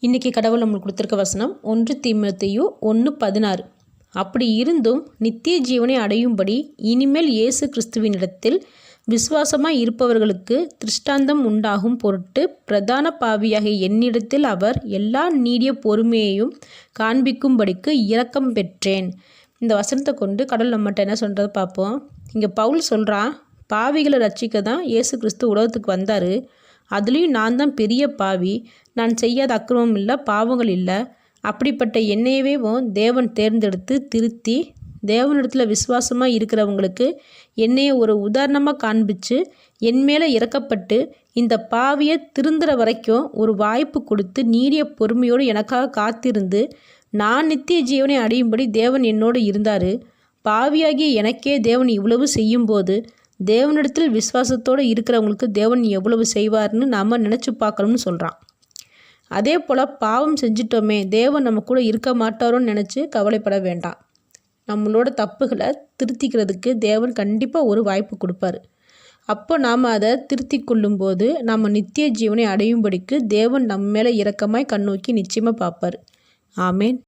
இன்றைக்கி கடவுள் நம்மளுக்கு கொடுத்துருக்க வசனம் 1 தீமோத்தேயு 1:16. அப்படி இருந்தும் நித்திய ஜீவனை அடையும்படி இனிமேல் இயேசு கிறிஸ்துவினிடத்தில் விசுவாசமாய் இருப்பவர்களுக்கு திருஷ்டாந்தம் உண்டாகும் பொருட்டு பிரதான பாவியாகிய என்னிடத்தில் அவர் எல்லா நீடிய பொறுமையையும் காண்பிக்கும்படிக்கு இரக்கம் பெற்றேன். இந்த வசனத்தை கொண்டு கடவுள் நம்மகிட்ட என்ன சொல்கிறத பார்ப்போம். இங்கே பவுல் சொல்கிறான், பாவிகளை ரட்சிக்க தான் இயேசு கிறிஸ்து உலகத்துக்கு வந்தார். அதுலேயும் நான் தான் பெரிய பாவி. நான் செய்யாத அக்கிரமம் இல்லை, பாவங்கள் இல்லை. அப்படிப்பட்ட என்னையவே தேவன் தேர்ந்தெடுத்து திருத்தி தேவனிடத்தில் விசுவாசமாக இருக்கிறவங்களுக்கு என்னைய ஒரு உதாரணமாக காண்பிச்சு என் மேலே இறக்கப்பட்டு இந்த பாவியை திருந்துற வரைக்கும் ஒரு வாய்ப்பு கொடுத்து நீடிய பொறுமையோடு எனக்காக காத்திருந்து நான் நித்திய ஜீவனை அடையும்படி தேவன் என்னோடு இருந்தார். பாவியாகிய எனக்கே தேவன் இவ்வளவு செய்யும்போது தேவனிடத்தில் விசுவாசத்தோடு இருக்கிறவங்களுக்கு தேவன் எவ்வளவு செய்வார்னு நாம் நினச்சி பார்க்கணும்னு சொல்கிறான். அதே போல் பாவம் செஞ்சிட்டோமே, தேவன் நம்ம கூட இருக்க மாட்டாரோன்னு நினச்சி கவலைப்பட வேண்டாம். நம்மளோட தப்புகளை திருத்திக்கிறதுக்கு தேவன் கண்டிப்பாக ஒரு வாய்ப்பு கொடுப்பாரு. அப்போ நாம் அதை திருத்தி கொள்ளும்போது நம்ம நித்திய ஜீவனை அடையும்படிக்கு தேவன் நம்ம மேலே இரக்கமாய் கண்ணோக்கி நிச்சயமாக பார்ப்பார். ஆமேன்.